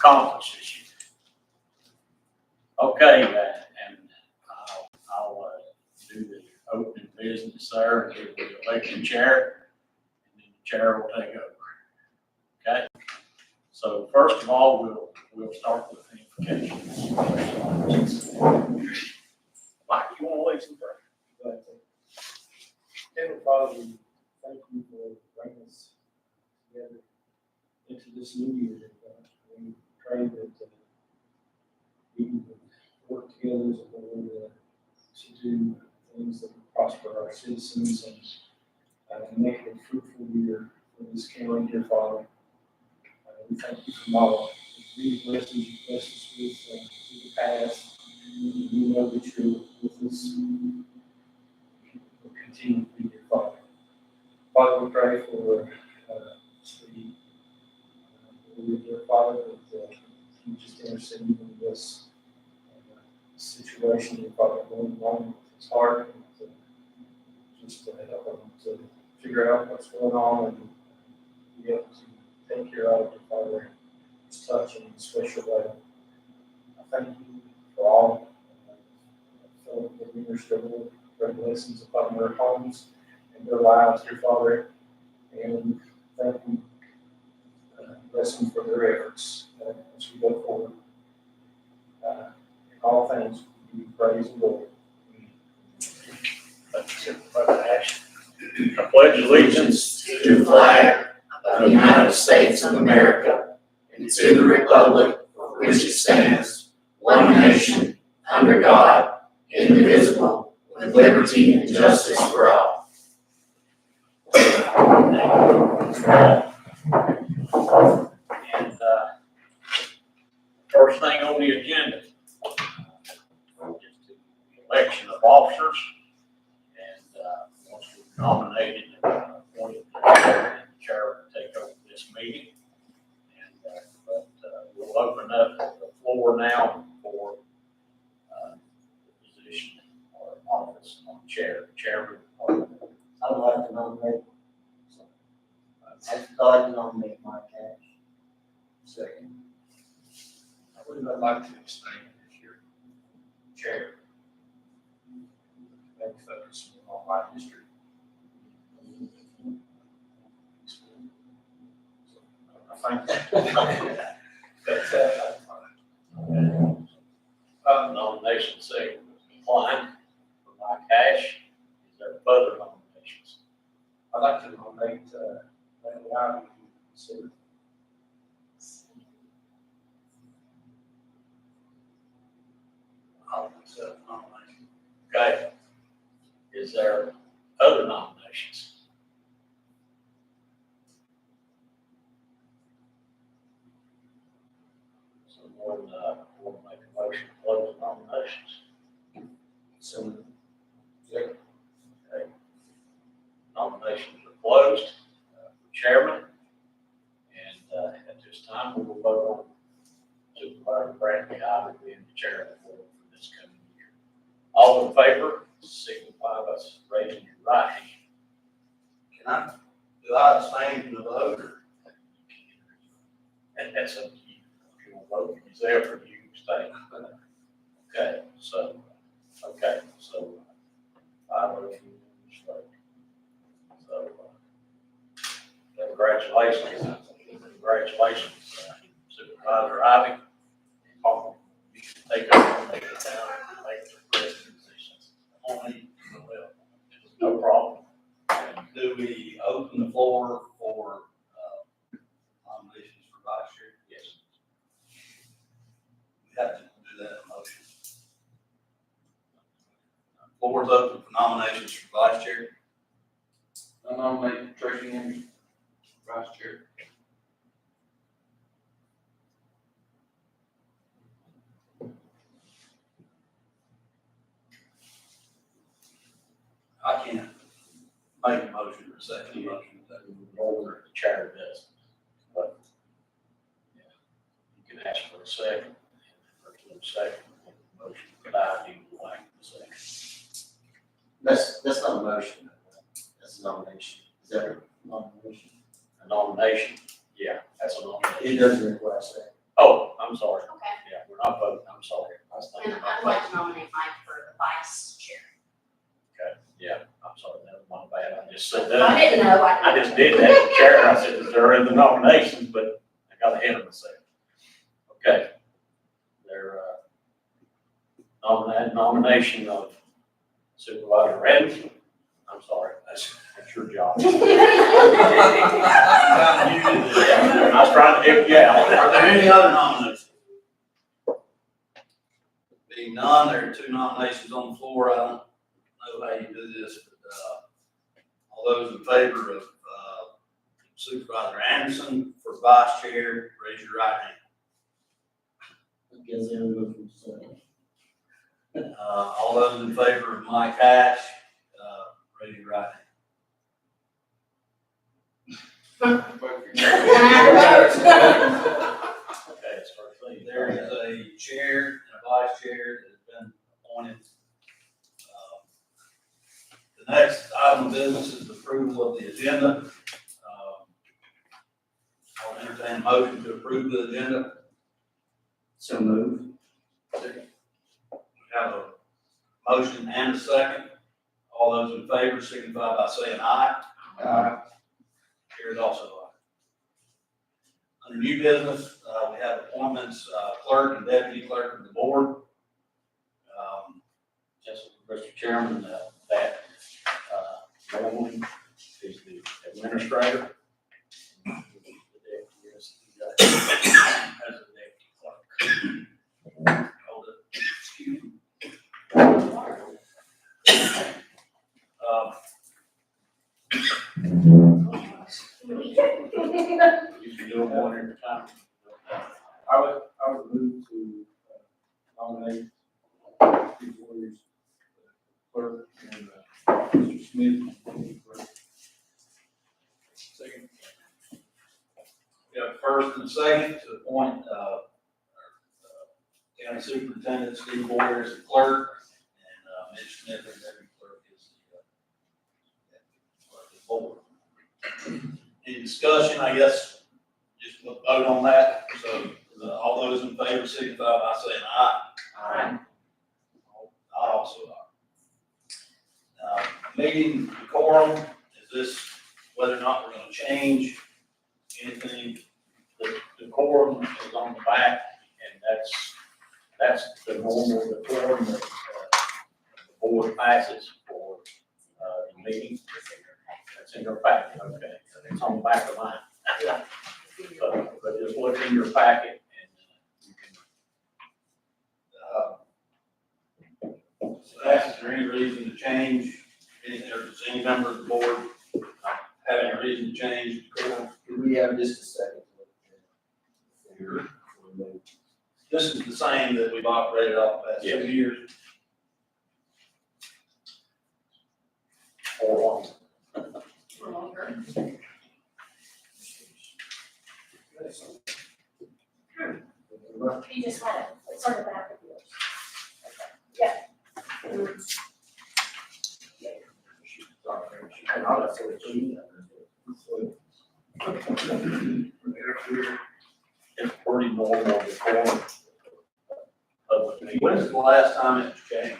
accomplish this year. Okay, and I'll do the opening business, sir, and give the election chair, and then the chair will take over. Okay? So first of all, we'll start with the invocation. Mike, you want to lead some prayer? Heavenly Father, we thank you for bringing us together into this new year. We pray that we can work together as a board to do things that will prosper our citizens and make it a fruitful year for this county, dear Father. We thank you for all the many blessings you blessed us with in the past. We know that you're with us. We'll continue to be your Father. Father, we pray for Steve. Dear Father, that you just intercede in this situation, dear Father, going on with his heart, and just to help him to figure out what's going on and be able to take care of it, Father, just touch in a special way. I thank you for all the leaders that will bring blessings upon their homes and their lives, dear Father, and thank you, bless them for their efforts as we go forward. In all things, we give you praise and glory. Thank you, Brother Ash. I pledge allegiance to the flag of the United States of America and to the republic for which it stands, one nation, under God, indivisible, with liberty and justice for all. And first thing on the agenda is the election of officers. And once we've nominated and appointed the chair will take over this meeting. And we'll open up the floor now for the position or office on chairman. I would like to nominate. I'd like to nominate Mike Cash. Second. I would like to abstain this year. Chair. Maybe focus on my district. I think that's nomination second declined for Mike Cash. Is there further nominations? I'd like to nominate Randy Ivy. I'll accept the nomination. Okay. Is there other nominations? So we'll make a motion to close the nominations. So, Okay. Nominations are closed for chairman. And at this time, we will vote on Supervisor Bradley Ivy being the chair of the board for this coming year. All in favor, signify by raising your right hand. Do I abstain from the vote? And that's up to you. If you want to vote for yourself or you stay. Okay, so I vote for you. So, congratulations, Supervisor Ivy. You can take over and take it down and make the president positions. No problem. Do we open the floor for nominations for vice chair? Yes. We have to do that in motion. Floor is open for nominations for vice chair. I nominate Tracy Anderson, vice chair. I can't make a motion or second a motion. Or the chair does. But yeah, you can ask for a second, or to a second, motion, but I do like the second. That's not a motion. That's a nomination. Is that a nomination? A nomination, yeah, that's a nomination. It doesn't require a second. Oh, I'm sorry. Okay. Yeah, we're not voting, I'm sorry. I was thinking And about I'd like to nominate Mike for the vice chair. Okay, yeah, I'm sorry, that was my bad, I just said I that. didn't know. I just did that, chair, I said, they're in the nominations, but I got ahead of myself. Okay. They're, nomination of Supervisor Redden. I'm sorry, that's your job. I was trying to help you out. Are there any other nominations? Being none, there are two nominations on the floor. I don't know how you do this, but, all those in favor of, Supervisor Anderson for vice chair, raise your right hand. I guess they'll move from second. All those in favor of Mike Hatch, raise your right hand. Okay, it's first thing. There is a chair and a vice chair that has been appointed. The next item of business is approval of the agenda. I'll entertain a motion to approve the agenda. So moved. We have a motion and a second. All those in favor signify by saying aye. Carried also aye. Under new business, we have appointments, clerk and deputy clerk of the board. Just, Mr. Chairman, that, Nolan is the administrator. As a deputy clerk. Hold it. Excuse me. You can do it one at a time. I would move to nominate Steve Warriors clerk and Mr. Smith clerk. Second. We have first and second to appoint, County Superintendent Steve Boyer as the clerk, and, Mitch Smith as deputy clerk is the clerk of the board. Any discussion, I guess, just we'll vote on that, so, all those in favor signify by saying aye. Aye. I also aye. Meeting decorum, is this whether or not we're gonna change anything? The decorum is on the back, and that's the normal decorum that, the board passes for, the meeting. That's in your packet, okay, it's on the back of mine. But just look in your packet and you can. Is there any reason to change anything, or does any member of the board have any reason to change the decorum? Could we have just a second? This is the same that we've operated off the past 2 years. For You just had it, it's on the back of yours. It's pretty normal decorum. Public meeting. When's the last time it was changed?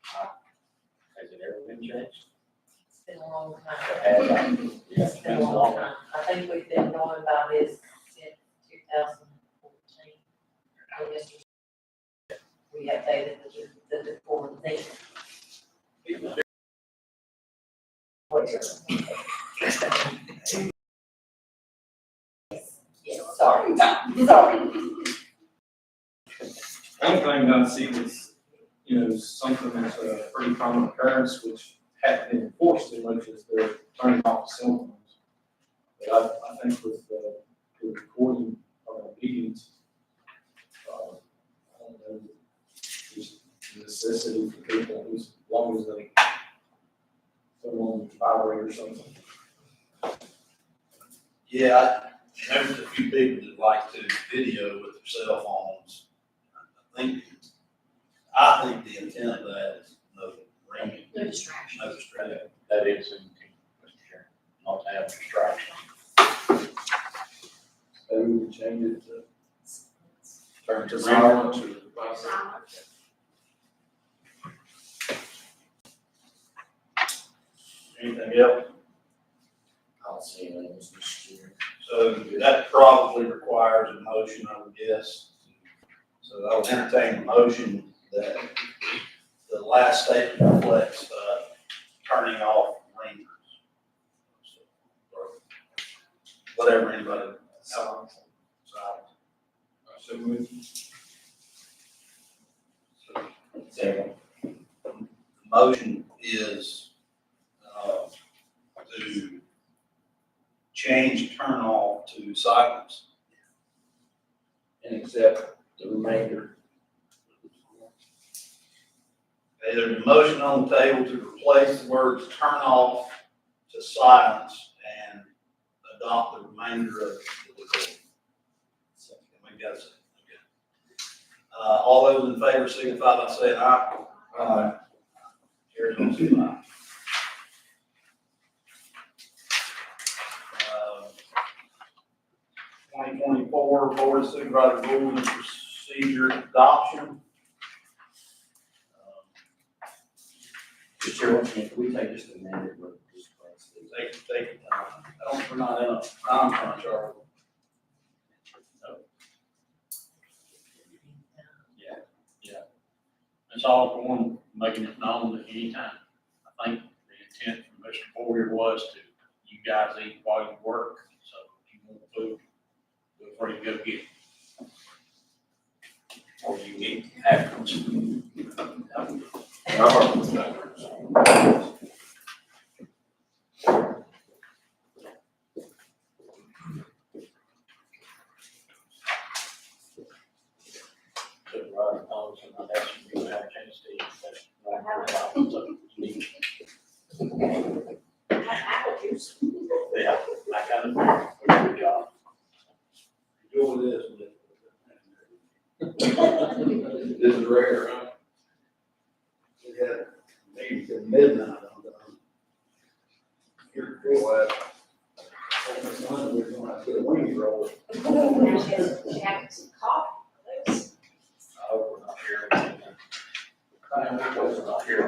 Has it ever been changed? It's been a long time. It has. It's been a long time. I think we've been knowing about this since 2014. I guess we updated the decorum thing. Yeah, sorry. Sorry. One thing I see is, something that's a pretty common occurrence, which hadn't been enforced as much as the turning off cell phones. But I think with the recording of our meetings, I don't know, just necessity for people, as long as they someone vibrate or something. Yeah, there's a few people that like to video with their cell phones. I think the intent of that is no ringing, No distraction. no distraction. That is in, Mr. Chairman, not to have distraction. So we would change it to Turn to silence or? Anything else? I don't see anything, Mr. Chair. So that probably requires a motion, I would guess. So I would entertain a motion that the last statement reflects, turning off rangers. Or whatever anybody. Silence. So moved. Second. The motion is, to change turn off to silence. And accept the remainder. Okay, there's a motion on the table to replace the words turn off to silence and adopt the remainder of the decree. We got a second. Okay. All those in favor signify by saying aye. Aye. Carries on to aye. 2024 Board of Supervisors Rules and Procedure Adoption. Mr. Chair, once again, can we take just a minute, but just Take your time. We're not in a time crunch, are we? That's all going, making it known at any time. I think the intent from Mr. Boyer was to, you guys eat while you work, so if you want food, feel free to go get it. Or you eat afterwards. Apple juice. Yeah, I got it. Good job. Enjoy this. This is rare, huh? We had maybe till midnight on them. You're cool, we're gonna have to get a wing roll. She had some coffee. Oh, we're not here. We're not here.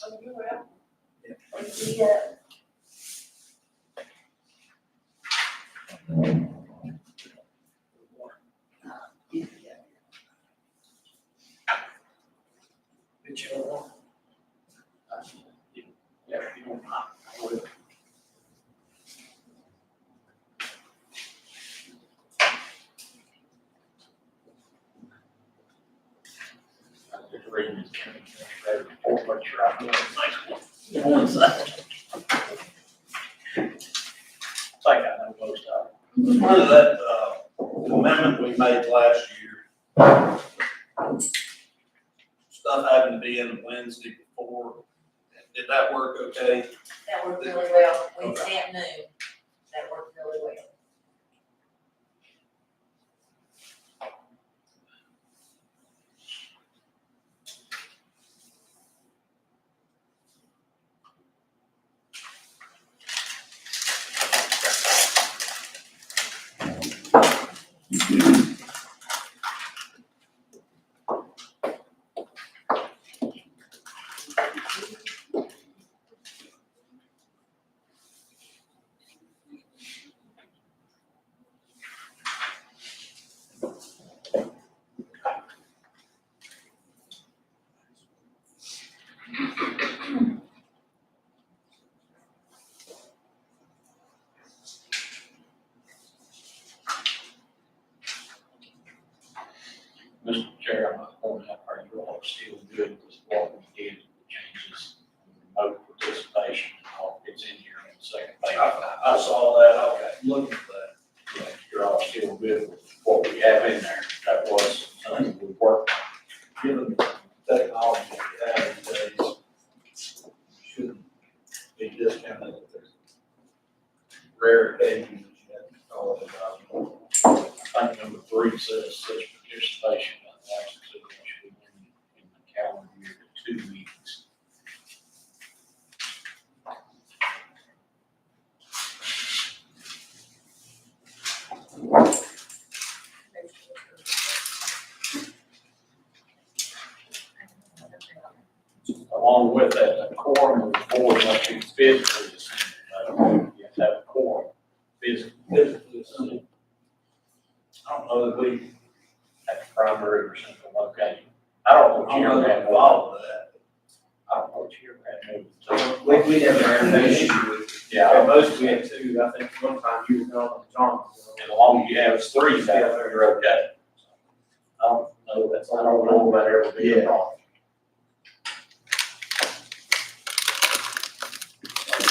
Oh, you're well. Yeah, if you don't mind, I will. I'm just reading this. Report, make sure I'm doing it nicely. One second. I think I know most of it. Part of that, amendment we made last year, stuff having to be in Wednesday before, did that work okay? That worked really well. Wednesday at noon. That worked really well. Mr. Chair, I'm not going out, are you all still good with what we did, the changes, remote participation, and all, it's in here on the second page. I saw that, okay, looking at that. Yeah, you're all still good with what we have in there, that was something we worked on. Given the technology we have these days, shouldn't be discounted if there's rare occasions that you have to call it about. I think number 3 says such participation in the action should be in the calendar year to 2 weeks. Along with that, the quorum of the board must be physically assembled. You have to have a quorum physically assembled I don't know that we, at the primary or central location. I don't know what I you don't know ever that had. involved with that. I don't know what you ever had. We never had an issue with. Yeah, Most we had 2, I think one time you were gone, John. and as long as you have 3 down there, you're okay. I don't know, I don't know about ever being a problem.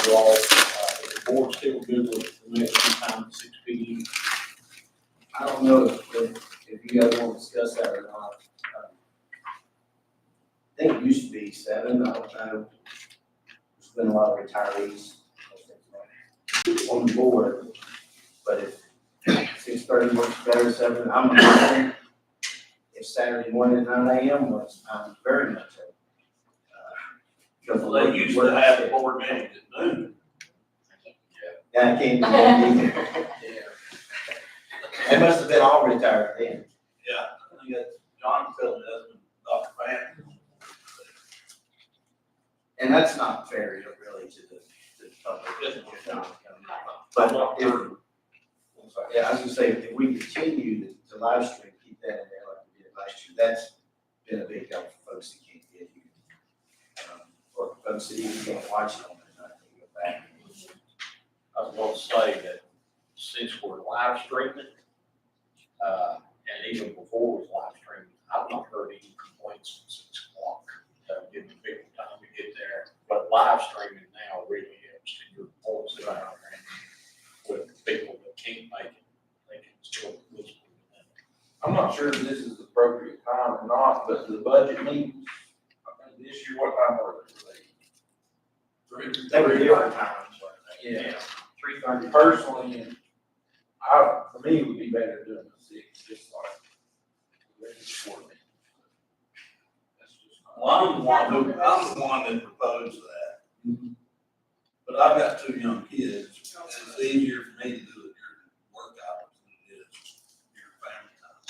You all, is the board still good with the next time at 6 P.M.? I don't know if you guys want to discuss that or not. I think it used to be 7, I don't know. There's been a lot of retirees on the board, but if 6:30 works better, 7, I'm not. If Saturday morning at 9 a.m. works, I'm very much open. Because Well, they used to have the board meetings at noon. Yeah, I can't do that either. Yeah. They must have been all retired then. Yeah, I think that's John Phil, husband, Dr. Van. And that's not fair, really, to the public. But if, yeah, I was gonna say, if we continue to live stream, keep that in there like we did last year, that's been a big help for folks that can't get here. Or folks that even can't watch it on the night, they go back. I was going to say that since we're live streaming, and even before it was live streaming, I've not heard any complaints since 6 o'clock. Giving people time to get there, but live streaming now really helps to your voice out there. With people that can't make it, they can still listen to them. I'm not sure if this is the appropriate time or not, but the budget meetings, I think this year, what time were they? They were different times, weren't they? Yeah. 3:30. Personally, and for me, it would be better doing the 6, just like. That's just. Well, I'm the one that proposed that. But I've got 2 young kids, and it's easier for me to do it during work hours than it is during family time.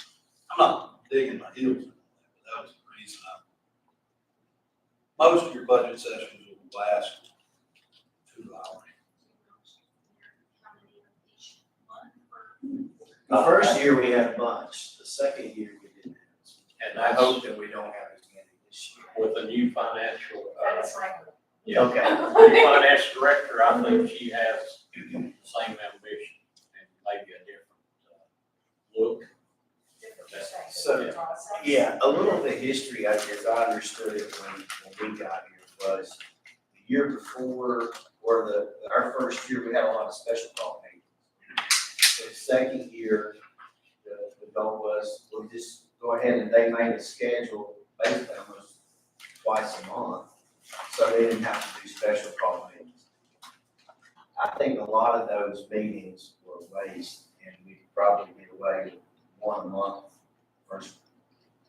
I'm not digging my heels in that, but that was the reason most of your budget sessions will last 2 hours. The first year we had a bunch, the second year we didn't have. And I that's hope that we don't have as many this year. with the new financial, That is right. yeah, Okay. new finance director, I think she has the same ambition and maybe a different, look. Different perspective. So, yeah, a little bit of history, I guess, I understood it when we got here, was the year before, or our first year, we had a lot of special call meetings. The second year, the goal was, we'll just go ahead and they made a schedule, basically almost twice a month, so they didn't have to do special call meetings. I think a lot of those meetings were waste, and we could probably get away with 1 a month, first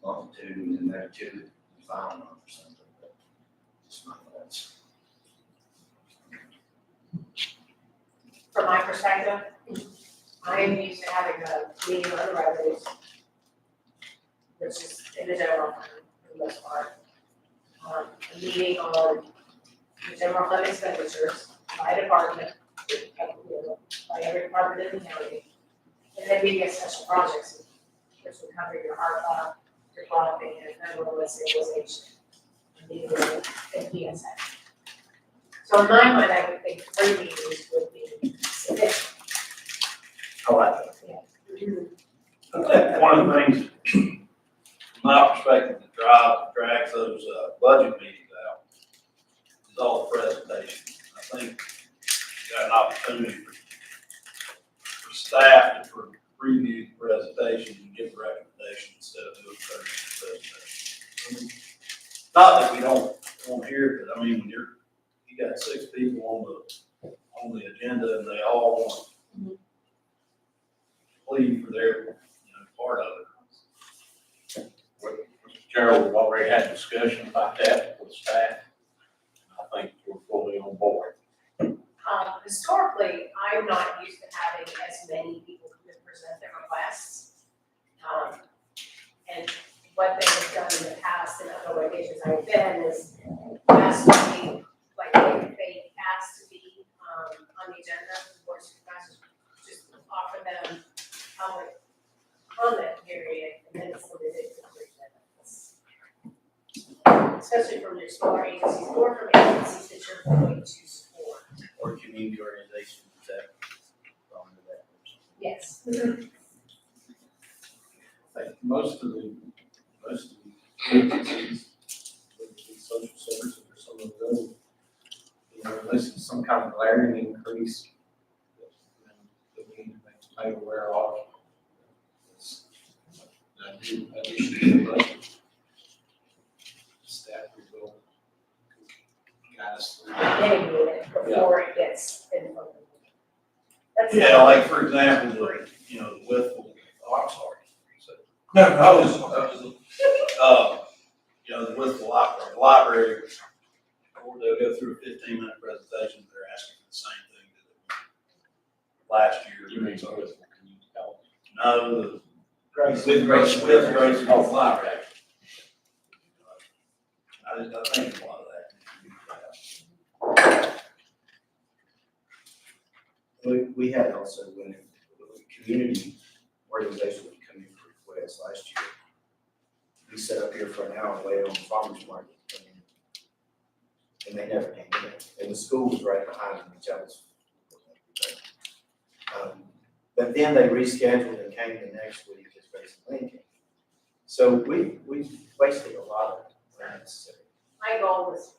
month or 2, and then 2 the final month or something, but just my thoughts. From my perspective, I am used to having a meeting on the revenues, which is in the general fund for the most part. A meeting on the general fund expenditures by department, by every department in the county. And then meeting of special projects, which would cover your ARPA, your broadband, and federal stabilization. And meeting with PSA. So in my mind, I would think 3 meetings would be sufficient. I like that. One of the things my perspective, the drags those, budget meetings out is all the presentation. I think you got an opportunity for staff to preview the presentation and give a recommendation instead of doing 30 presentation. Not that we don't want to hear it, but I mean, when you got 6 people on the agenda and they all want to plead for their, part of it. Mr. Gerald, we've already had discussion about that with staff. I think we're fully on board. Historically, I'm not used to having as many people come and present their requests. And what they have done in the past in other locations I've been is asked to be, like, they asked to be, on the agenda, the board of supervisors, just offer them public comment period, and then it's limited to 3 minutes. Especially from your smaller agencies, or from agencies that you're going to support. Or community organizations that fall into that. Yes. Like most of the agencies, whether it be social services or some of those, unless it's some kind of glaring increase that we need to make aware of. It's an addition to the budget. Staff will guide us through. Getting it before it gets implemented. That's Yeah, like for example, the Whitfield, I'm sorry. No, the Whitfield library, or they'll go through a 15-minute presentation, they're asking for the same thing that last year. You mean, so can you tell? No, the Grayson. with Grayson library. I think a lot of that. We had also, when community organizations would come in for requests last year, we set up here for an hour and waited on the farmer's market to come in. And they never came in. And the school was right behind them, which I was. But then they rescheduled and came the next week as Grayson Lane came. So we wasted a lot of unnecessary. My goal was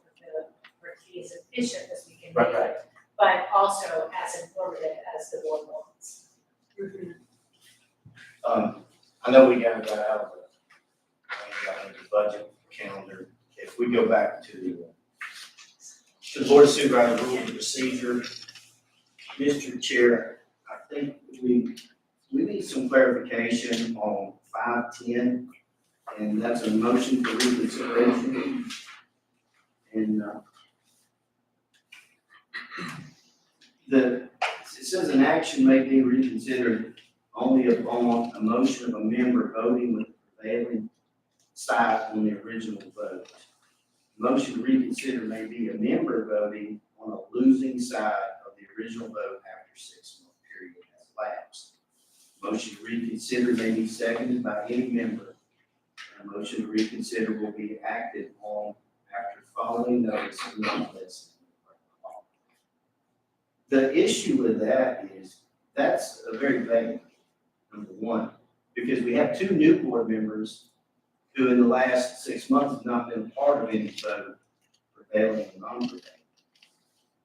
for it to be as efficient as we can Right, make it, but also as informative as the board wants. I know we got out of the budget calendar. If we go back to the board of supervisors rules and procedure, Mr. Chair, I think we need some clarification on 510, and that's a motion for reconsideration. And it says an action may be reconsidered only upon a motion of a member voting with the prevailing side on the original vote. Motion to reconsider may be a member voting on a losing side of the original vote after 6-month period has lapsed. Motion to reconsider may be seconded by any member. And a motion to reconsider will be acted on after following notice of not less than. The issue with that is that's a very vague, number one, because we have 2 new board members who in the last 6 months have not been part of any vote, prevailing and non-prevailing.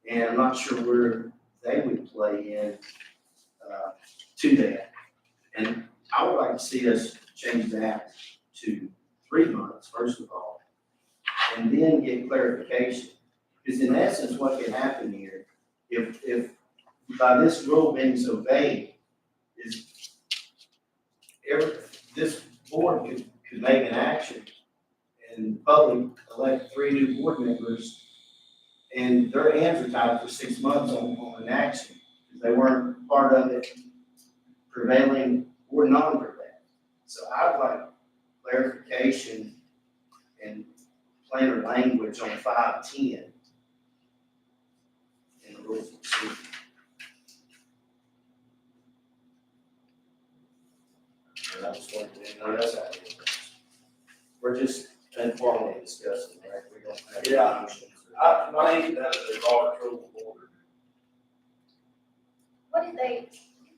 And I'm not sure where they would play in to that. And I would like to see us change that to 3 months, first of all, and then get clarification. Because in essence, what can happen here, if by this rule being so vague, is this board could make an action and the public elect 3 new board members, and their hands are tied for 6 months on an action because they weren't part of it, prevailing or non-prevailing. So I'd like clarification and plainer language on 510 in the rules of procedure. We're just informally discussing, right? We don't have. Yeah. I think that is a Robert Rule of Order. What did they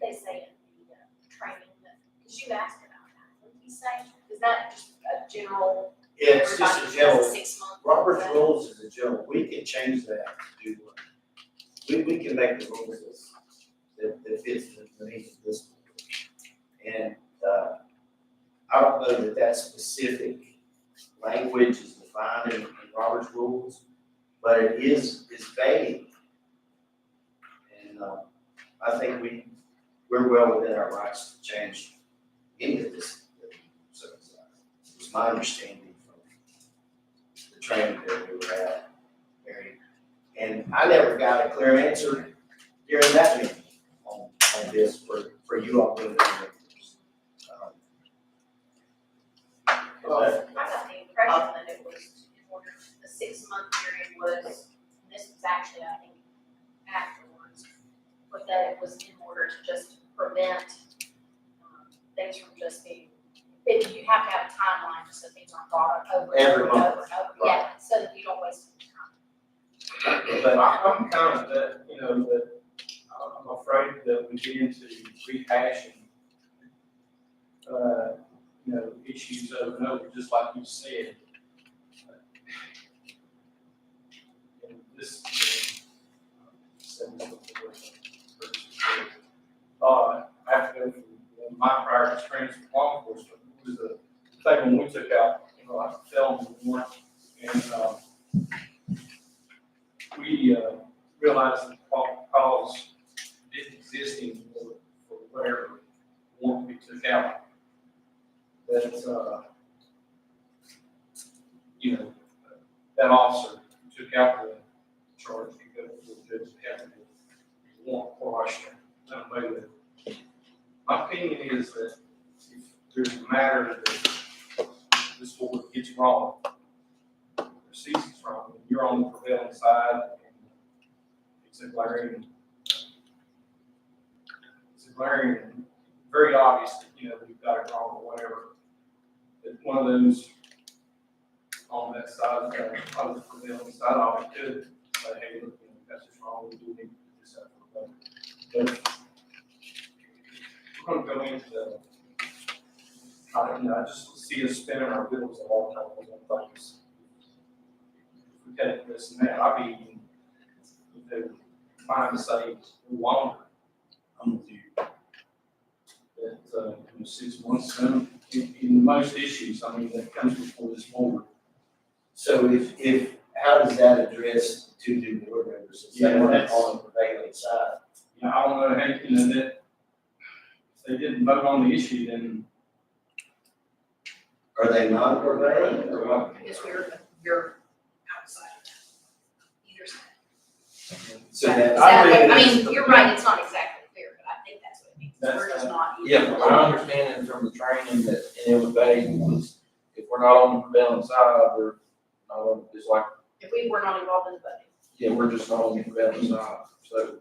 say in the training? Because you asked about that. What did he say? Is that just a general, It's just everybody a general, does a 6 month. Robert's rules is a general, we can change that to, we can make the rules that fits the needs of this board. And, I don't know that that specific language is defined in Robert's rules, but it is vague. And, I think we're well within our rights to change any of this. So, it's my understanding from the training that we were at, Mary. And I never got a clear answer during that meeting on this for you all being there. I got the impression that it was in order, the 6 month period was, and this was actually, I think, afterwards, but that it was in order to just prevent things from just being, if you have to have a timeline so things aren't brought up over and Every over and month. over and over. Yeah, so that you don't waste any time. But I'm kind of that, that I'm afraid that we get into rehashing, issues over and over, just like you said. And this, I have to go from my prior experience with law enforcement, it was a thing when we took out, like a felony warrant, and, we realized that cause didn't exist anymore for whatever warrant we took out. That, that officer who took out the charge could go to the judge and have the warrant quashed and done away with. My opinion is that if there's a matter that this board gets wrong, or sees it's wrong, and you're on the prevailing side, and it's a glaring, very obvious that, we've got it wrong or whatever. That one of those on that side, on the prevailing side, I could say, hey, look, that's just wrong, we do need to put this up for the budget. But we're gonna go into I just see us spinning our wheels a long time on things. If we take this and that, I'd be, trying to say longer. I'm with you. That, 6 months, in most issues, that comes before this board. So if, how does that address the two new board members? Since they weren't on the prevailing side? I don't know how, that if they didn't vote on the issue, then. Are they non-prevailing or what? Because you're outside of that, either side. So that, I mean, you're right, it's not exactly clear, but I think that's what it means, we're just not. Yeah, my understanding from the training that, and it was vague, was if we're not on the prevailing side, we're not on, it's like, If we were not involved in the budget, yeah, we're just not on the prevailing side, so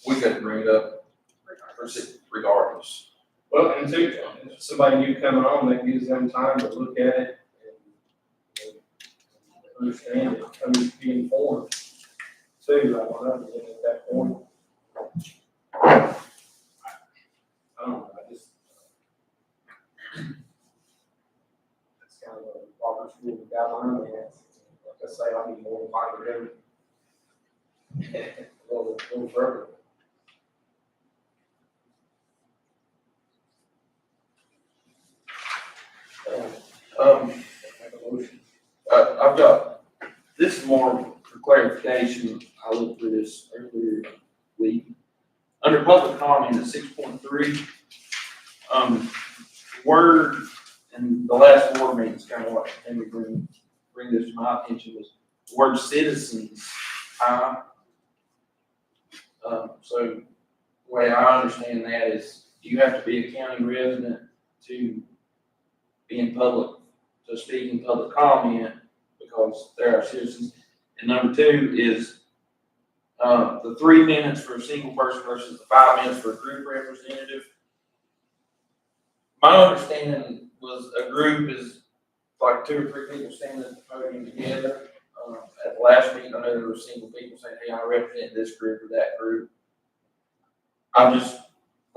we couldn't bring it up regardless. Well, and two, if somebody new coming on, that gives them time to look at it and understand it, be informed. Too, I want to at that point. I don't know, I just. That's kind of a Robert's rule of guideline, and like I say, I need more than 5 a little further. I've got, this is more for clarification, I looked through this earlier week. Under public comment at 6.3, word, and the last board meeting is kind of what made me bring this to my attention, was the word citizens time. So the way I understand that is you have to be a county resident to be in public, to speak in public comment, because they're our citizens. And number 2 is the 3 minutes for a single person versus the 5 minutes for a group representative. My understanding was a group is like 2 or 3 people standing at the podium together. At the last meeting, I know there were single people saying, hey, I represent this group or that group. I just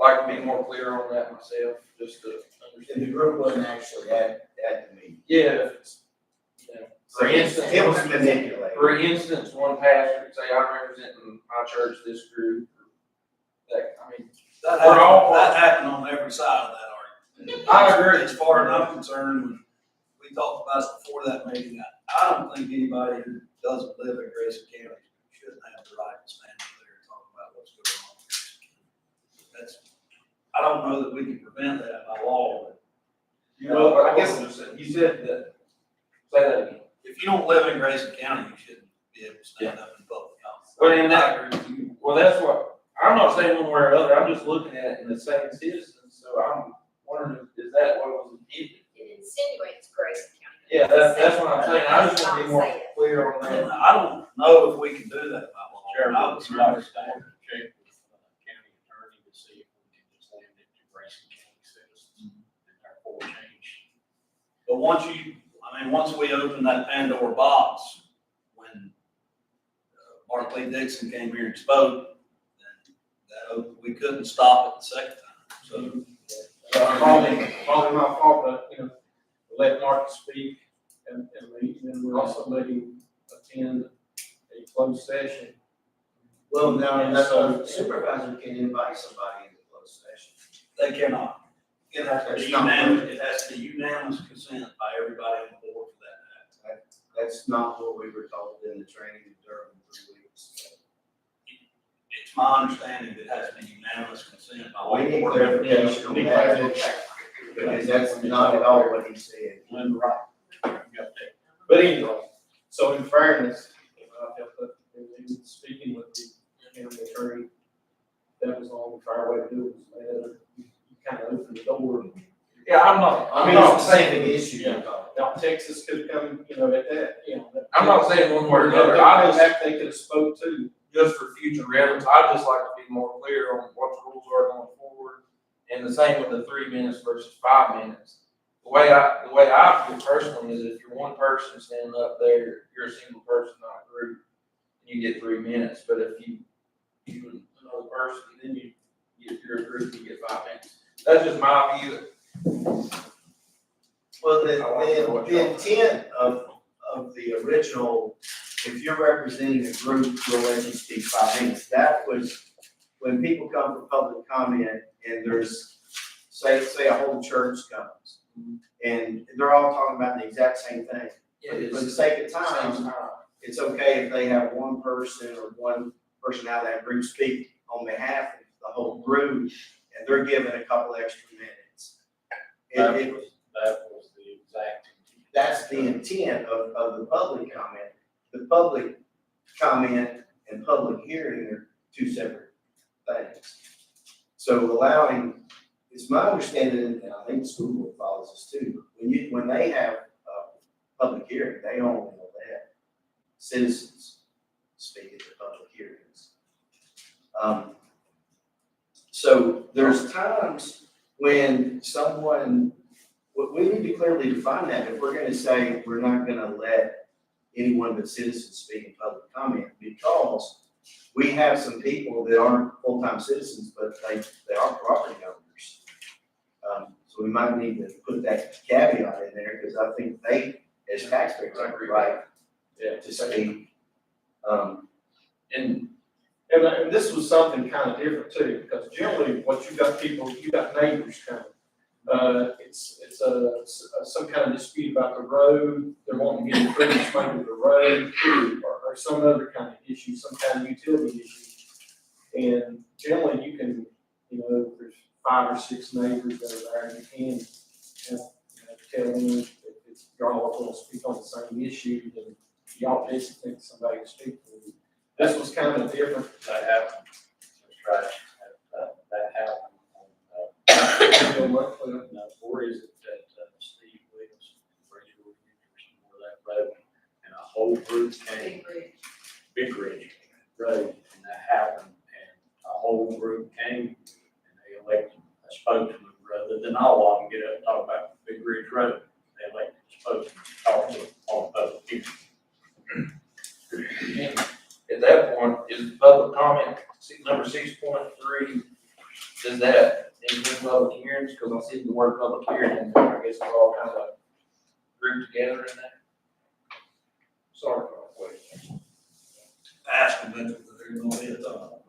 like to be more clear on that myself, just to understand. And the group wasn't actually at the meeting. Yeah, if it's, you know, for instance. It was manipulated. For instance, one pastor could say, I'm representing my church, this group, that, I mean, That happened on every side of that argument. I agree. As far as I'm concerned, when we talked about it before that meeting, I don't think anybody who doesn't live in Grayson County should have the right to stand up there and talk about what's going on in Grayson County. That's, I don't know that we can prevent that by law, but you know, I guess you said that, say that again. if you don't live in Grayson County, you shouldn't be able to stand up in public. Well, in that- I agree with you. Well, that's what, I'm not saying one way or another, I'm just looking at it in the same citizens, so I'm wondering, is that what was intended? It insinuates Grayson County. Yeah, that's what I'm saying, I just want to be more clear on And that. I don't know if we can do that by law. Chairman, I would I would understand. check with county attorney to see if we can just limit it to Grayson County citizens and therefore change. But once we open that Pandora box, when Mark Lee Dixon came here and spoke, then we couldn't stop it the second time. So Probably my fault, but, you know, let Mark speak and we're also letting attend a closed session. Well, now, the supervisor can invite somebody into closed session. they cannot. It has to be That's not unanimous, it has to be unanimous consent by everybody on the board for that to happen. That's not what we were told in the training during 3 weeks. It's my understanding that it has to be unanimous consent by all We need board clarification on that, because that's not at all what he said. Linda, right? You got that? But anyway, so in fairness, I felt that in speaking with the county attorney, that was the only fair way to do it, you kind of open the door. Yeah, I'm not It's the saying, same issue. Yeah. Now, Texas could come, you know, at that, you know. I'm not saying one way or another, I just, They could have spoke too. just for future reference, I'd just like to be more clear on what the rules are going forward. And the same with the 3 minutes versus 5 minutes. The way I feel personally is if you're one person standing up there, you're a single person, not a group, you get 3 minutes. But if you another person, then you're a group, you get 5 minutes. That's just my view. Well, the intent of the original, if you're representing a group, we'll let you speak 5 minutes. That was when people come for public comment and there's, say a whole church comes and they're all talking about the exact same thing. For the sake of time, it's okay if they have one person or one person out of that group speak on behalf of the whole group and they're given a couple extra minutes. That was the exact. That's the intent of the public comment. The public comment and public hearing are two separate things. So allowing, it's my understanding, and I think the school board follows this too, when they have a public hearing, they only let citizens speak at the public hearings. So there's times when someone, we need to clearly define that. If we're gonna say we're not gonna let anyone but citizens speak in public comment, because we have some people that aren't full-time citizens, but they are property owners. So we might need to put that caveat in there, because I think they, as taxpayers, have a right to speak. And this was something kind of different too, because generally what you got neighbors coming. It's some kind of dispute about the road, they're wanting to get improvements made to the road, or some other kind of issue, some kind of utility issue. And generally you can, you know, if there's 5 or 6 neighbors that are there, you can tell them if y'all all want to speak on the same issue, then y'all just think somebody can speak for you. This was kind of different. That happened. That's right. That happened. Now, where is it that Steve Williams, Bridgewood, or that road, and a whole group came, Big Ridge Road, and that happened, and a whole group came, and they elected a spokesman rather than all of them get up and talk about Big Ridge Road. They elected a spokesman to talk to all the public people. At that point, is public comment, number 6.3, does that include public hearings? Because I see the word public hearing, and I guess we're all kind of grouped group together in that? Sorry for the question. Ask them if they're gonna be at all.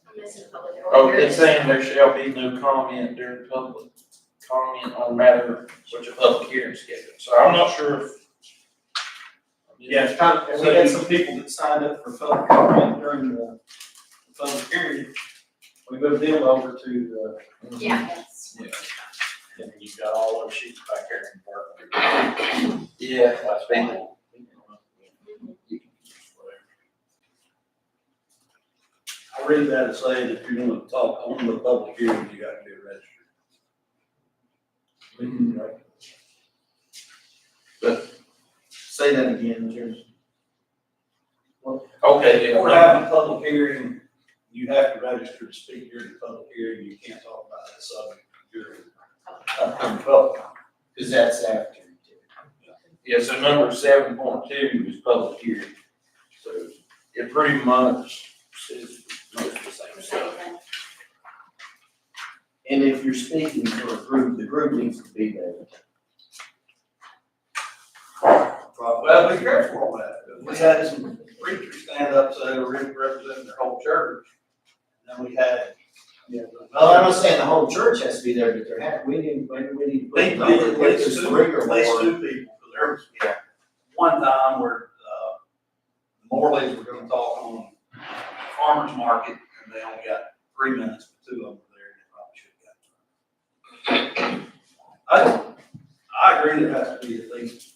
I'm missing public. Oh, it's saying there shall be no comment during public comment on matter which a public hearing is scheduled. So I'm not sure if. Yeah, it's kind of, we had some people that signed up for public comment during the public hearing. We moved them over to Yeah, yes. Yeah. And then you've got all those sheets back there in Berkeley. Yeah. That's fine. I read that as saying if you're gonna talk on the public hearing, you got to be registered. But, Say that again, Jim. okay, If we're having a public hearing, you have to register to speak during the public hearing, you can't talk about that subject during public comment. Cause that's after. yeah, so number 7.2 is public hearing. So it pretty much says most of the same stuff. And if you're speaking for a group, the group needs to be there. Well, be careful of that. We had some preachers stand up, say they're representing their whole church. And then we had, Well, I'm not saying the whole church has to be there, but there have, we need to put at it on, least if there's three or two more. people, because there was one time where, the Morleys were gonna talk on farmer's market, and they only got 3 minutes, but two of them were there, and they probably should have got. I agree there has to be at least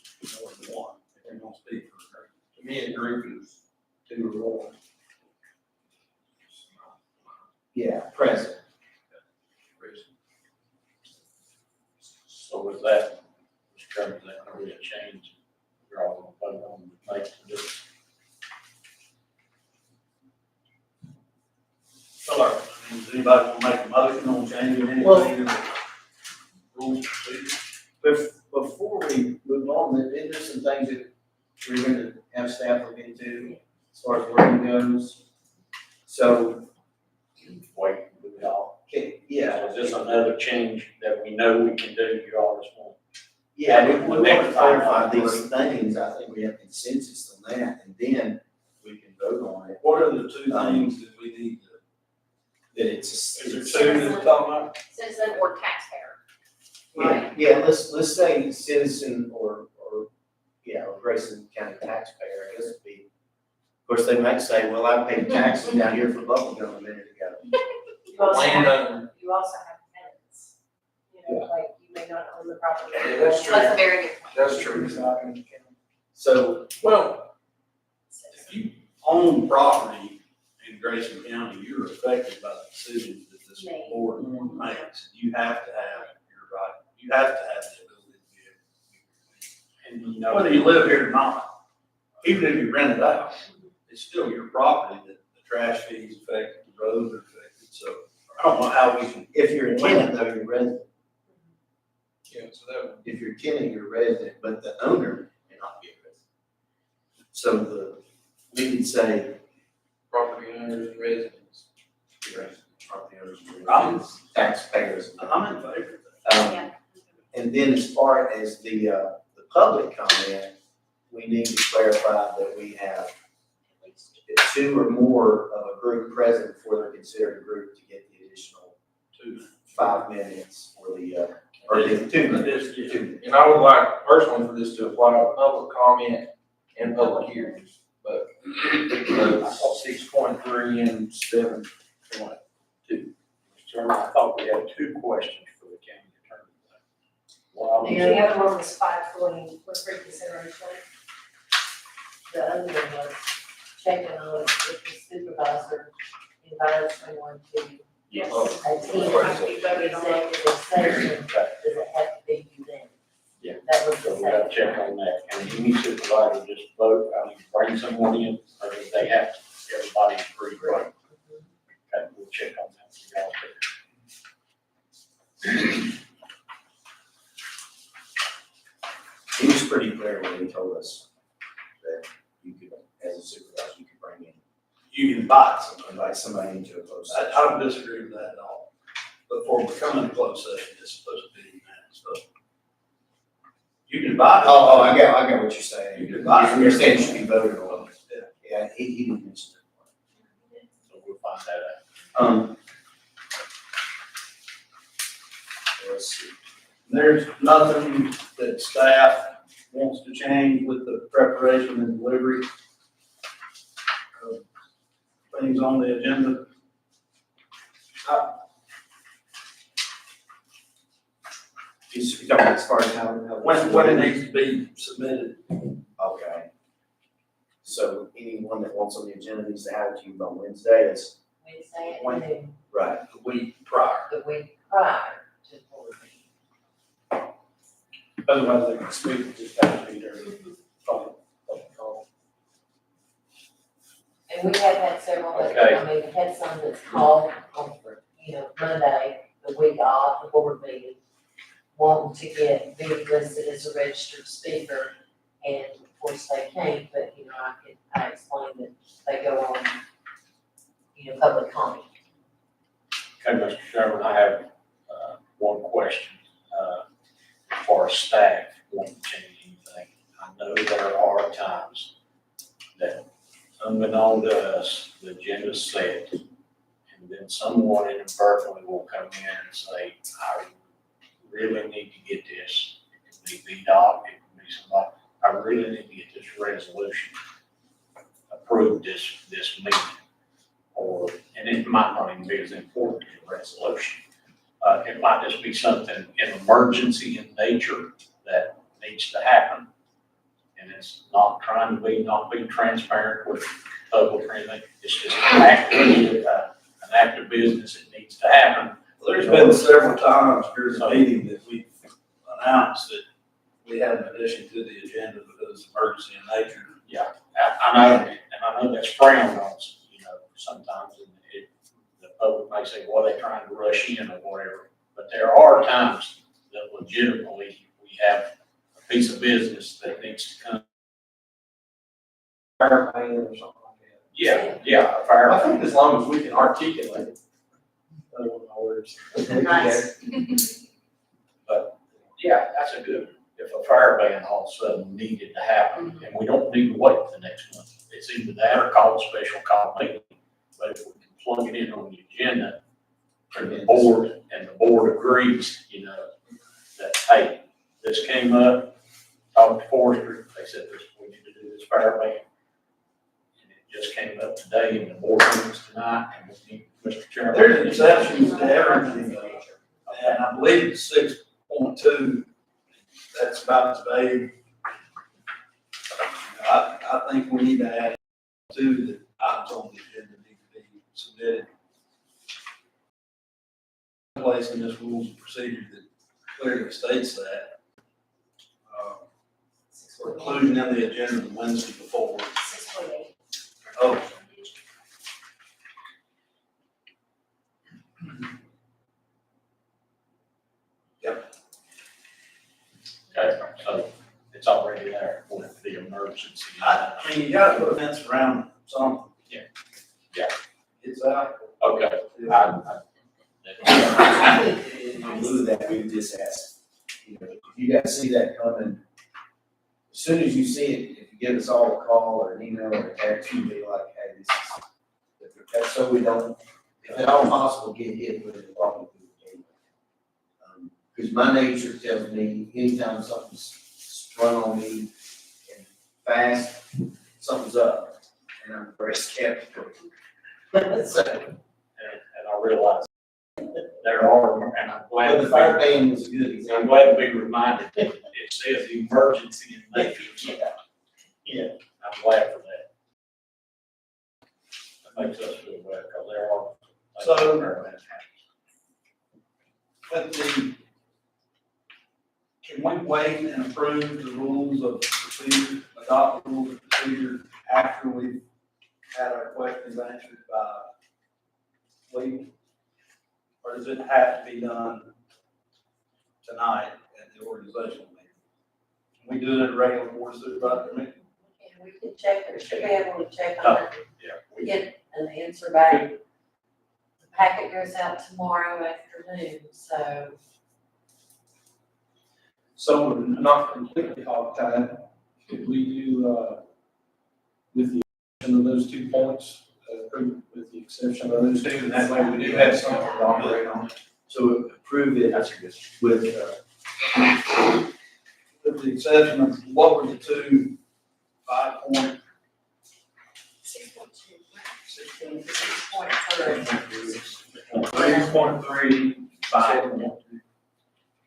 more than one, if they're gonna speak for the church. To me, a group is 2 or more. Yeah, present. So with that, Mr. Chairman, is that gonna be a change? You're all gonna vote on the make to do. So, I mean, does anybody want to make a motion on changing anything Well- in the rules of procedure? Before we move on, there's some things that we're gonna have staff look into as far as wording goes. So, Wait, do it all. okay, yeah. So is this another change that we know we can do, you all just want? Yeah, we want to clarify these things, I think we have consensus on that, and then we can vote on it, What are the two things that we need to, that it's. is there two that we're talking about? Citizen or taxpayer. Yeah, let's say citizen or, or Grayson County taxpayer, I guess it'd be. Of course, they might say, well, I paid taxes down here for bubblegum a minute ago. You also have, Landowner. you also have tenants, you know, like you may not own the property. Yeah, that's true. That's a very good point. That's true. So, Well, if you own property in Grayson County, you're affected by the decisions that this Made. board makes. You have to have your right, you have to have the ability to be able to. And you know. Whether you live here or not, even if you rent it out, it's still your property that the trash fees affect, the roads are affected, so I don't know how we can. if you're a tenant though, you're resident. Yeah, so that If you're a tenant, you're resident, but the owner cannot be a resident. So we could say, property owners and residents. property owners, and residents, taxpayers. I'm in favor of that. Yeah. And then as far as the public comment, we need to clarify that we have two or more of a group present before they're considered a group to get the additional 5 minutes for the, or the 2 minutes. 2 minutes. And I would like personally for this to apply to public comment and public hearings, but 6.3 and 7.2. Mr. Chairman, I thought we had two questions for the county attorney. One And the other one was 520, was reconsideration. The other one was checking on if the supervisor invites someone to Yes. attend Right. executive session, does it have to be you then? Yeah. That was the So we gotta second. check on that. Can any supervisor just vote, I mean, bring someone in, or do they have to, everybody agree? Right. Okay, we'll check on that. for y'all too. He was pretty clear when he told us that you could, as a supervisor, you could bring in, You can buy something. invite somebody into a closed I session. don't disagree with that at all. before we come into closed session, it's supposed to be unanimous vote. You can divide it. Oh, I got what you're saying. You can divide it. You're saying it should be voted on. Yeah. Yeah, he didn't mention So we'll find that out. that. Let's see. There's nothing that staff wants to change with the preparation and delivery of things on the agenda. You're talking as far as how. When it needs to be submitted. Okay. So anyone that wants on the agenda needs to have it to you by Wednesday, that's Wednesday When- at noon, right. The week prior. the week prior to the board meeting. Otherwise, they can speak, just have to be there. Public call. And we have had several, that, Okay. I mean, we had some that's called on, Monday, the week off, the board meeting, wanting to be listed as a registered speaker, and of course they can't, but, I explained that they go on, public comment. Okay, Mr. Chairman, I have, one question, for staff wanting to change anything. I know there are times that unbeknown to us, the agenda's set, and then someone inadvertently will come in and say, I really need to get this. It could be VDOT, it could be somebody, I really need to get this resolution approved this meeting. Or, and it might not even be as important as a resolution. It might just be something, an emergency in nature that needs to happen. And it's not trying to be, not being transparent with the public or anything. It's just an act of business that needs to happen. There's been several times during the meeting that we've announced that we had an addition to the agenda because it's emergency in nature. Yeah, I know, and I know that's frowned on, sometimes, and the public may say, well, they're trying to rush in or whatever, but there are times that legitimately we have a piece of business that needs to come. Fire ban or something like that. Yeah, a fire. I think as long as we can articulate it. I don't know words. Nice. But, yeah, that's a good, if a fire ban all of a sudden needed to happen, and we don't need to wait the next month, it's either that or call a special call meeting. But if we can plug it in on the agenda, and the board agrees, that, hey, this came up, talked to forestry, they said this, we need to do this fire ban. And it just came up today, and the board meetings tonight, and we need, Mr. Chairman. There's exceptions to everything, and I believe it's 6.2, that's about as vague. I think we need to add to the items on the agenda need to be submitted. Place in this rules of procedure that clearly states that. Inclusion in the agenda the Wednesday before. 6.8. Oh. Yep. Okay, so it's already there with the emergency. I mean, you gotta put a fence around something. Yeah. It's out. Okay, In lieu of that, we would just ask, if you guys see that coming, as soon as you see it, if you give us all a call or an email or a text, you'd be like, hey, this is, that's so we don't, if at all possible, get hit with it walking through the gate. Because my nature tells me anytime something's sprung on me and fast, something's up, and I'm very skeptical. So, and I realize there are, and I'm glad. but the fire ban was a good I'm example. glad to be reminded that it says emergency in nature. Yeah. I'm glad for that. That makes us feel better, because there are. So- But can we wait and approve the rules of procedure, adopt the rules of procedure after we've had our questions answered by Lee? Or does it have to be done tonight at the organizational meeting? Can we do it at a regular board of supervisor meeting? And we can check, or should be able to check on it, Yeah, we, get an answer back. packet goes out tomorrow afternoon, so So we're not completely hog-tied. Could we do, with the exception of those 2 points, with the exception of those 2, and that way we do have something to operate on. So approve it with, With the exception of what were the 2 5-point, 6.2. 3.3, 5.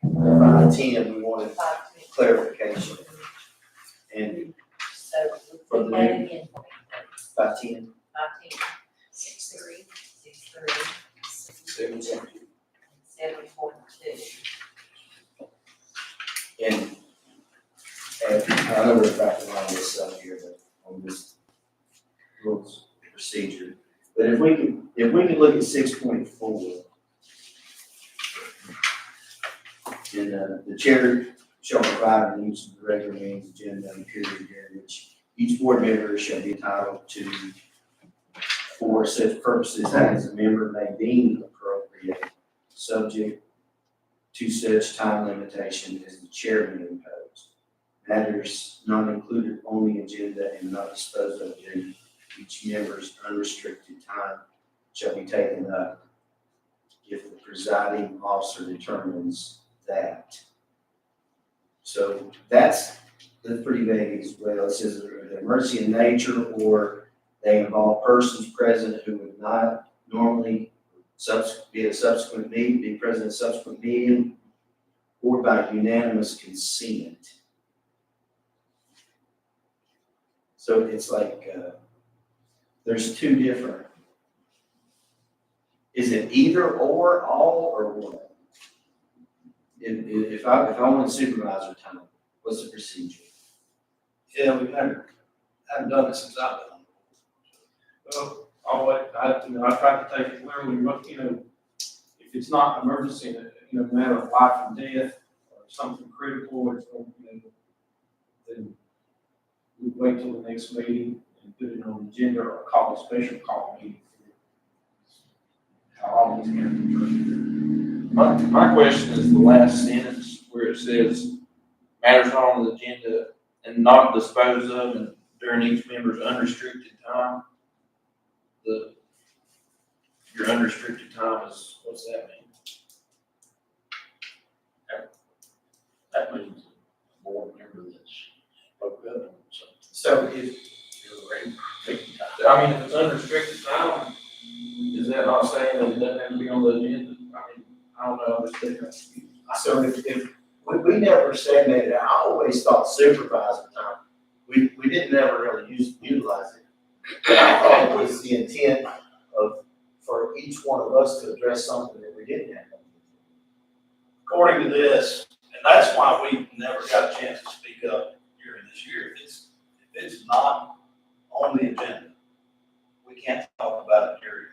510, we wanted 5:10. clarification, and So For we the had new- again, 510, 5:10, 6.3. 6:3, 7:42. and I know we're back to line this up here, but on this rules procedure, but if we could look at 6.4. And the chair shall provide an use of the regular meetings agenda and period during which each board member shall be entitled to, for such purposes as a member may deem appropriate, subject to such time limitation as the chair may impose. Matters not included on the agenda and not disposed of during each member's unrestricted time shall be taken up if the presiding officer determines that. So that's pretty vague as well. It says the emergency in nature or they involve persons present who would not normally be at a subsequent meeting, be present at a subsequent meeting, or by unanimous consent. So it's like, there's 2 different. Is it either or, all, or what? If I want supervisor time, what's the procedure? Yeah, we haven't done this since I've been on. Well, I try to take it literally, but, if it's not emergency, matter of life and death, or something critical, or it's going, then we wait till the next meeting and put it on the agenda or call a special call meeting. How all these can My question is the last sentence where it says matters not on the agenda and not disposed of and during each member's unrestricted time. Your unrestricted time is, what's that mean? That means a board member that's spoke up on something. So if, You're ready, taking time. I mean, if it's unrestricted time, is that not saying that it doesn't have to be on the agenda? I mean, I don't know, I'm just thinking. so if We never said that. I always thought supervisor time, we didn't ever really utilize it. But I thought it was the intent for each one of us to address something that we didn't have. According to this, and that's why we never got a chance to speak up during this year. If it's not on the agenda, we can't talk about it during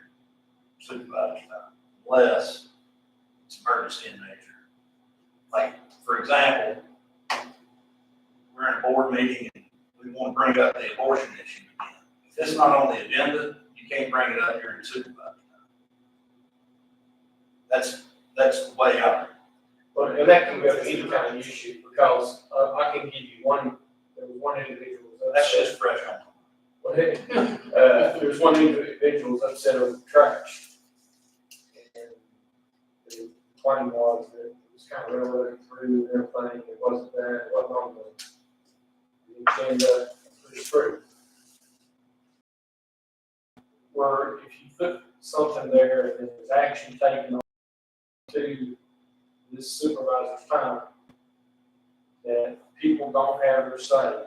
supervisor's time unless it's emergency in nature. Like, for example, we're in a board meeting and we want to bring up the abortion issue again. If it's not on the agenda, you can't bring it up during supervisor's time. That's the way I. But, and that can go to any kind of issue, because, I can give you there was one individual. That's just fresh on. There was one individual was upset over trash. And the claim was that it was kind of railroaded through and everything, it wasn't there, it wasn't on the agenda, pushed through. Where if you put something there and there's action taken on to this supervisor's time, that people don't have their say.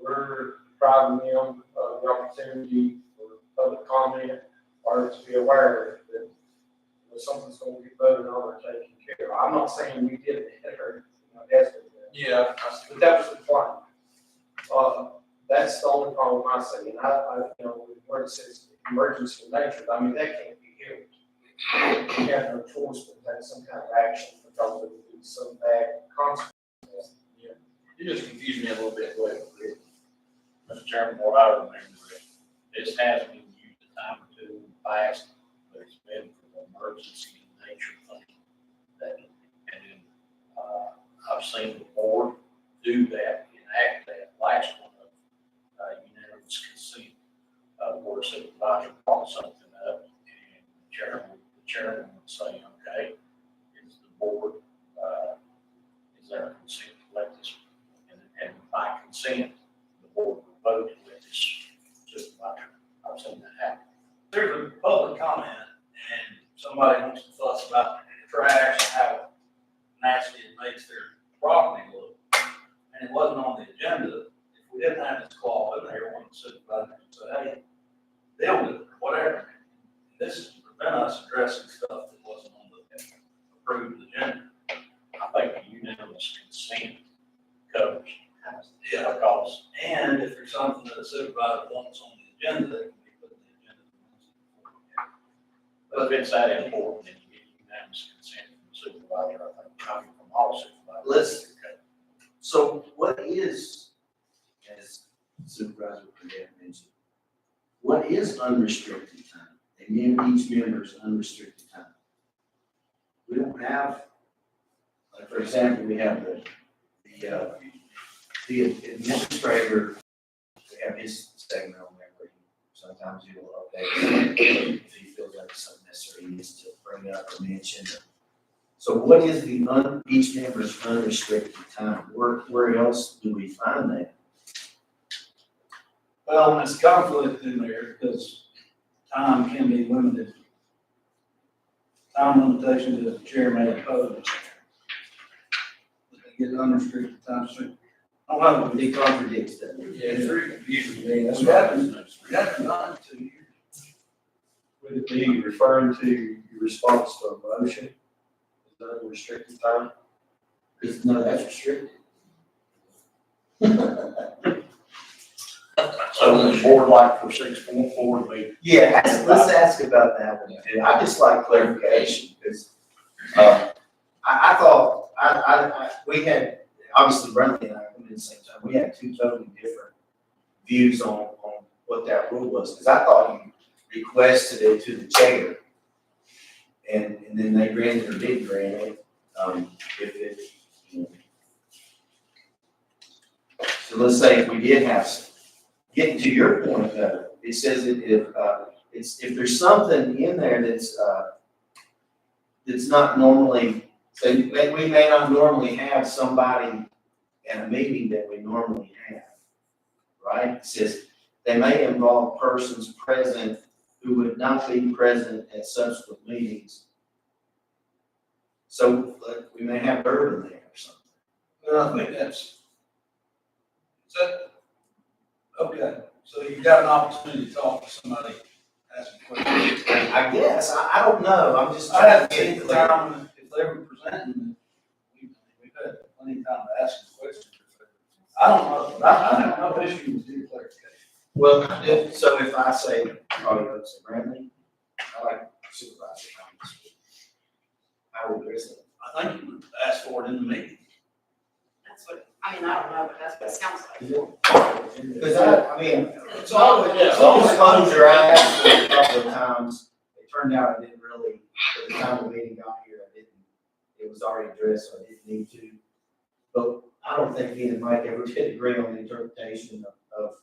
We're providing them the opportunity for public comment or to be aware that something's going to be voted on or taken care of. I'm not saying we did it or that's what Yeah. but that was the plan. That's the only problem I see. And where it says emergency in nature, I mean, that can't be helped. We have no choice but to take some kind of action because of some bad consequences. You just confused me a little bit, wait. Mr. Chairman, what I remember is, this has been used a time or two in the past, but it's been for emergency in nature thing. That, and then, I've seen the board do that, enact that last one of, unanimous consent. The board of supervisor brought something up, and the chairman would say, okay, is the board, is there consent to let this, and by consent, the board will vote to let this supervisor. I've seen that happen. There's a public comment and somebody wants to fuss about trash and how nasty it makes their property look. And it wasn't on the agenda. If we didn't have this clause in there, one of the supervisors would say, hey, deal with it, or whatever. This is to prevent us addressing stuff that wasn't on the approved agenda. I think the unanimous consent covers. Yeah, because, and if there's something that a supervisor wants on the agenda, it can be put in the agenda. But if it's that important, then you get unanimous consent from the supervisor, I think, coming from all supervisors. Let's- So what is, as Supervisor Burnett mentioned, what is unrestricted time? And then each member's unrestricted time. We don't have, like, for example, we have the administrator, we have his segment on there, where sometimes he will update if he feels like something necessary he needs to bring up or mention. So what is each member's unrestricted time? Where else do we find that? Well, there's conflict in there because time can be limited. Time limitations that the chair may impose. But they get unrestricted time soon. I don't know. He contradicts that. Yeah, it's very confusing to me. That's what happens. We have to not in 2 years. Would it be referring to your response to a motion? Is that a restricted time? No, that's restricted. So the board like for 6.4 to be. Yeah, let's ask about that one too. I just like clarification because, I thought, we had, obviously Brentley and I come in the same time, we had two totally different views on what that rule was. Because I thought you requested it to the chair. And then they granted or didn't grant it, if it, you know. So let's say if we did have, getting to your point though, it says that if there's something in there that's not normally, say, we may not normally have somebody at a meeting that we normally have, right? It says they may involve persons present who would not be present at subsequent meetings. So like, we may have Urban there or something. Well, I think that's, is that, okay, so you've got an opportunity to talk to somebody, ask a question. I guess, I don't know, I'm just I trying haven't to seen get the clear. time, if they were presenting, we've had plenty of time to ask them questions. I don't know, I have no issue with your clarification. Well, so if I say, oh, you say Bradley, I like supervisor comments. I would address it. I think you would ask for it in the meeting. That's what, I mean, I don't know, but that's what it sounds like. Because I mean, It's always, yeah, full disclosure, I asked for it a couple of times. It turned out I didn't really, by the time the meeting got here, it was already addressed, so I didn't need to. But I don't think me and Mike ever did agree on the interpretation of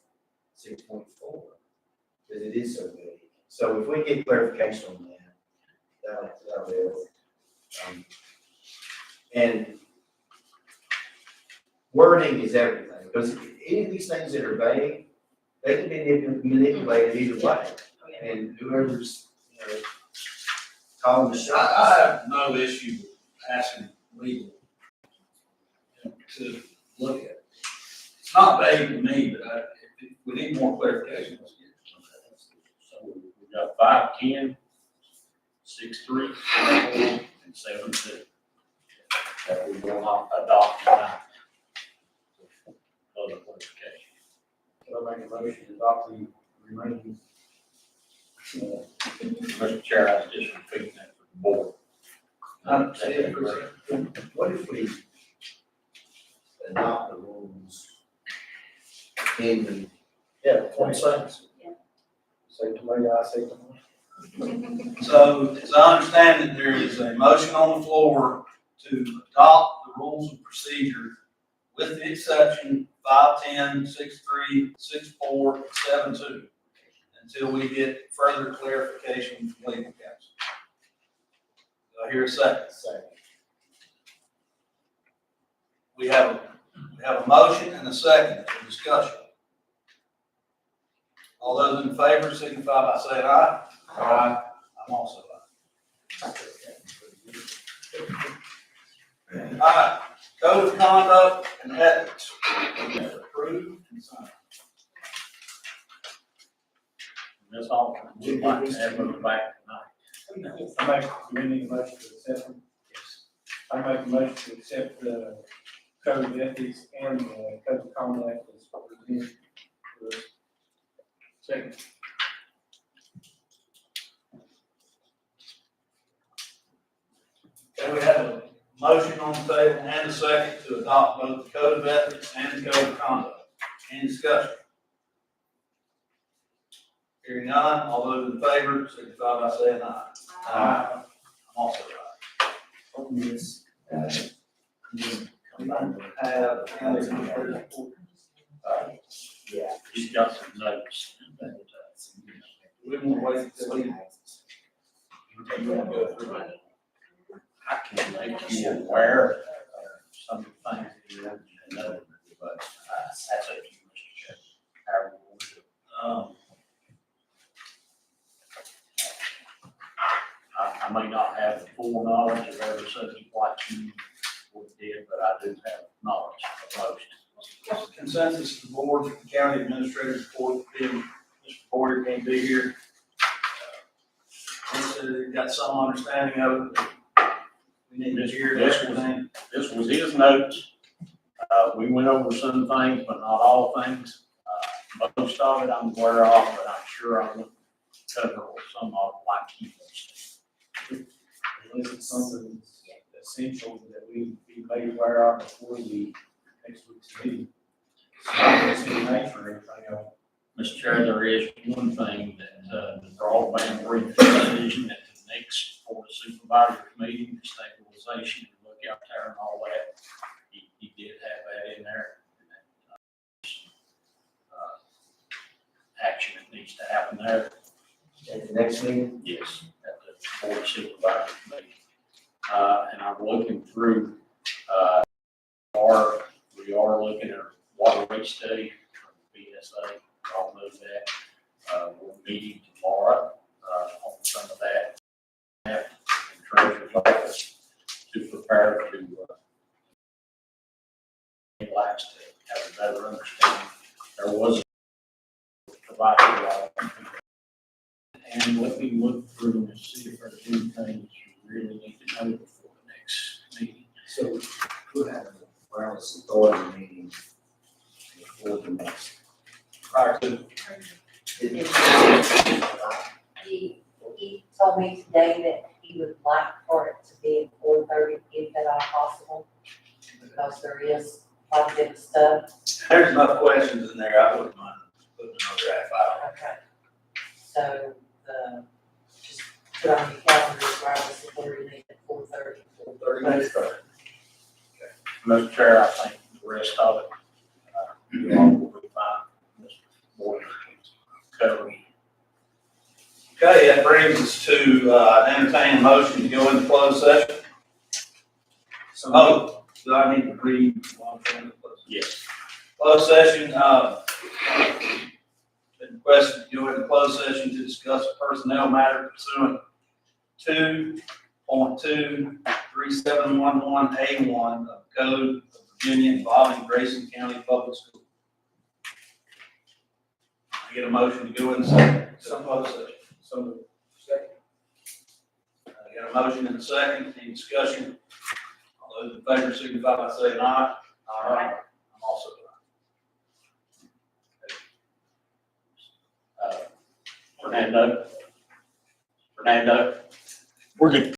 6.4, because it is so vague. So if we get clarification on that, that'll be it. And wording is everything, because any of these things that are vague, they can be manipulated either way. And whoever's, calling the I shots. have no issue with asking legal to look at it. It's not vague to me, but if we need more clarification, let's get it. So we got 5, 10, 6, 3, 4, and 7, 2. That we will not adopt tonight. Other clarification. Can I make a motion to adopt the remaining? Mr. Chair, I was just repeating that for the board. What if we adopt the rules in the, 20 seconds. Yeah. Say tomato, I say tomato. So, as I understand it, there is a motion on the floor to adopt the rules of procedure with the exception 510, 6.3, 6.4, 7.2, until we get further clarification from legal counsel. Do I hear a second? Second. We have a motion and a second for discussion. All those in favor signify by saying aye. Aye. I'm also aye. All right, code of conduct and ethics. Approved and signed. That's all, we'd like to have them back tonight. Do we need a motion to accept them? Yes. I make a motion to accept the code of ethics and the code of conduct as presented. Second. Okay, we have a motion on the table and a second to adopt both the code of ethics and the code of conduct. Any discussion? Hearing none, all those in favor signify by saying aye. Aye. I'm also aye. Yes. We don't have a county administrator's report. Yeah. He's got some notes. We won't wait until he. You want to go through it? I can make you aware of some of the things that you want to know, but that's up to you, Mr. Chairman. However you want to do it. I may not have the full knowledge of every subject like you did, but I do have knowledge of most. What's the consensus of the board, the county administrator's report, being Mr. Porter can't be here? He said he got some understanding of it, but we need to hear everything. This was his notes. We went over some things, but not all things. Most of it I'm aware of, but I'm sure I won't cover some of it like he wants to. Unless it's something essential that we be made aware of before the next week's meeting. It's in nature, everything else. Mr. Chair, there is one thing that, the broadband brief decision at the next Board of Supervisors meeting, the stabilization, the lookout tower and all that. He did have that in there. Action that needs to happen there. At the next meeting? Yes, at the Board of Supervisors meeting. And I'm looking through, we are looking at a water rate study from BSA, all know that. We're meeting tomorrow, on some of that. And Treasurer's Office to prepare to, relax to have a better understanding. There was provided, and let me look through and see if there's anything that you really need to know before the next meeting. So we'll have a Brown authority meeting before the next. Prior to, He told me today that he would like for it to be at 4:30, if at all possible, because there is quite a bit of stuff. there's enough questions in there, I wouldn't mind putting another half hour. Okay. So, just put on your calendar, regardless if we're in at 4:30. 30 Mr. Chair, I think the rest of it, you all will be fine. Mr. Board covered. Okay, that brings us to, entertain a motion to go into closed session. Oh, do I need to read? while I'm in closed? Yes. Closed session, been requested to go into closed session to discuss a personnel matter pursuant to 2.23711A1 of the Code of Virginia involving Grayson County Public School. I get a motion to go into some closed session. So, second. I got a motion and a second, any discussion? All those in favor signify by saying aye. Aye. I'm also aye. Fernando, we're good.